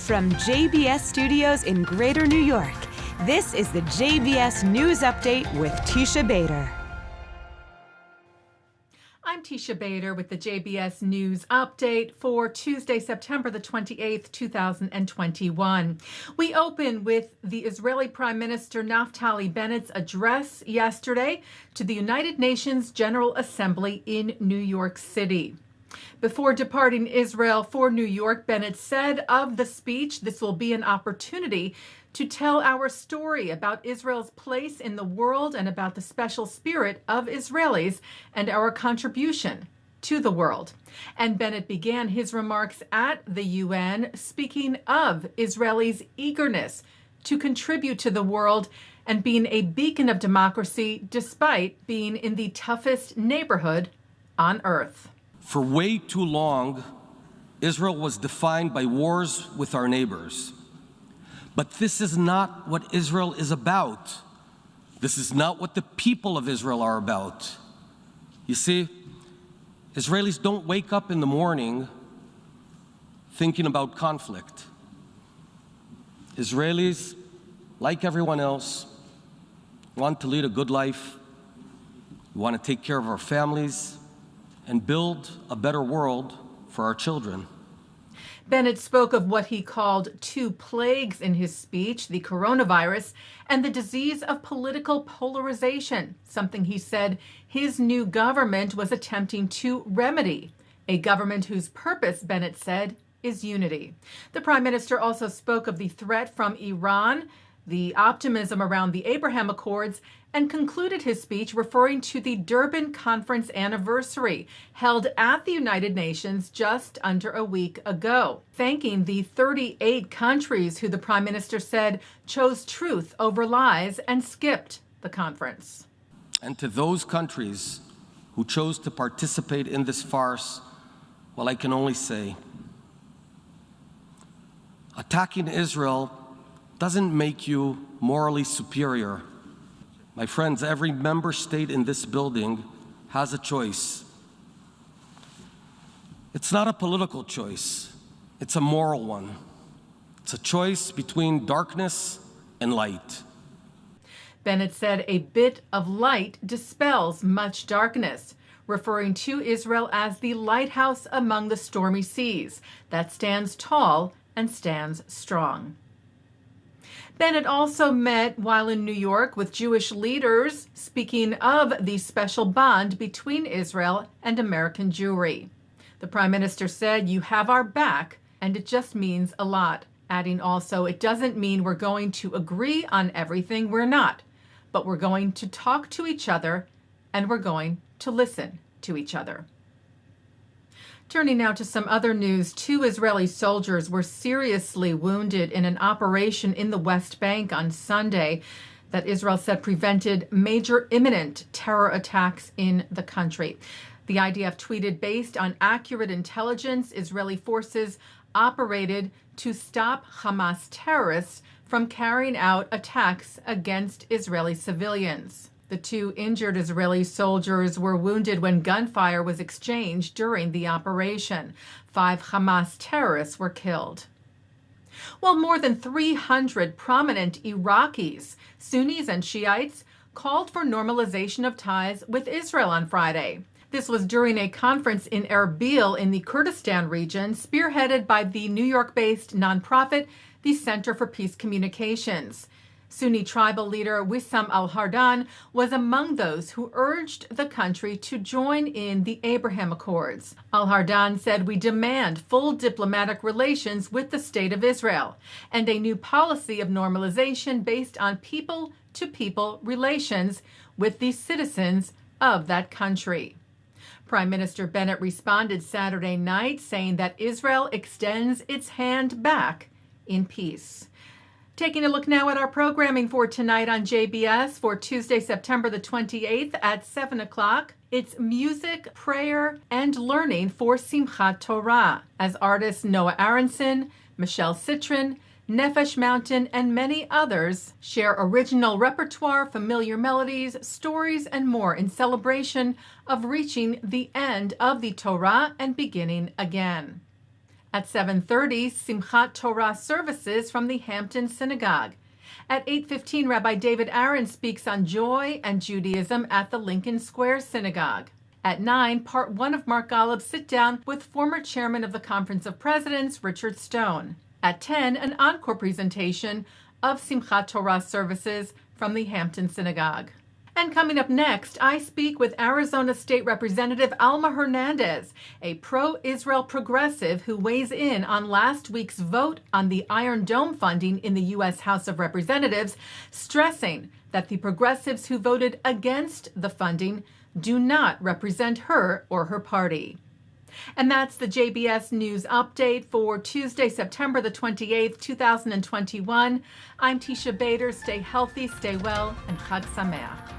From JBS Studios in Greater New York, this is the JBS News Update with Teisha Bader. I'm Teisha Bader with the JBS News Update for Tuesday, September the 28th, 2021. We open with the Israeli Prime Minister Naftali Bennett's address yesterday to the United Nations General Assembly in New York City. Before departing Israel for New York, Bennett said of the speech, "This will be an opportunity to tell our story about Israel's place in the world and about the special spirit of Israelis and our contribution to the world." And Bennett began his remarks at the UN speaking of Israelis' eagerness to contribute to the world and being a beacon of democracy despite being in the toughest neighborhood on earth. For way too long, Israel was defined by wars with our neighbors. But this is not what Israel is about. This is not what the people of Israel are about. You see, Israelis don't wake up in the morning thinking about conflict. Israelis, like everyone else, want to lead a good life. We want to take care of our families and build a better world for our children. Bennett spoke of what he called two plagues in his speech, the coronavirus and the disease of political polarization, something he said his new government was attempting to remedy, a government whose purpose, Bennett said, is unity. The Prime Minister also spoke of the threat from Iran, the optimism around the Abraham Accords, and concluded his speech referring to the Durban Conference anniversary held at the United Nations just under a week ago, thanking the 38 countries who the Prime Minister said chose truth over lies and skipped the conference. And to those countries who chose to participate in this farce, well, I can only say, attacking Israel doesn't make you morally superior. My friends, every member state in this building has a choice. It's not a political choice, it's a moral one. It's a choice between darkness and light. Bennett said a bit of light dispels much darkness, referring to Israel as the lighthouse among the stormy seas that stands tall and stands strong. Bennett also met while in New York with Jewish leaders, speaking of the special bond between Israel and American Jewry. The Prime Minister said, "You have our back, and it just means a lot," adding also, "It doesn't mean we're going to agree on everything. We're not. But we're going to talk to each other, and we're going to listen to each other." Turning now to some other news, 2 Israeli soldiers were seriously wounded in an operation in the West Bank on Sunday that Israel said prevented major imminent terror attacks in the country. The IDF tweeted, "Based on accurate intelligence, Israeli forces operated to stop Hamas terrorists from carrying out attacks against Israeli civilians." The 2 injured Israeli soldiers were wounded when gunfire was exchanged during the operation. 5 Hamas terrorists were killed. Well, more than 300 prominent Iraqis, Sunnis and Shiites, called for normalization of ties with Israel on Friday. This was during a conference in Erbil in the Kurdistan region, spearheaded by the New York-based nonprofit, the Center for Peace Communications. Sunni tribal leader Wissam al-Hardan was among those who urged the country to join in the Abraham Accords. Al-Hardan said, "We demand full diplomatic relations with the State of Israel and a new policy of normalization based on people-to-people relations with the citizens of that country." Prime Minister Bennett responded Saturday night, saying that Israel extends its hand back in peace. Taking a look now at our programming for tonight on JBS for Tuesday, September the 28th at 7 o'clock. It's music, prayer, and learning for Simchat Torah as artists Noa Aronson, Citrin, Nefesh Mountain, and many others share original repertoire, familiar melodies, stories, and more in celebration of reaching the end of the Torah and beginning again. At 7:30, Simchat Torah services from the Hampton Synagogue. At 8:15, Rabbi David Aaron speaks on joy and Judaism at the Lincoln Square Synagogue. At 9, part 1 of Mark Golub's sit-down with former chairman of the Conference of Presidents, Richard Stone. At 10, an encore presentation of Simchat Torah services from the Hampton Synagogue. And coming up next, I speak with Arizona State Representative Alma Hernandez, a pro-Israel progressive who weighs in on last week's vote on the Iron Dome funding in the U.S. House of Representatives, stressing that the progressives who voted against the funding do not represent her or her party. And that's the JBS News Update for Tuesday, September the 28th, 2021. I'm Teisha Bader. Stay healthy, stay well, and Chag Sameach.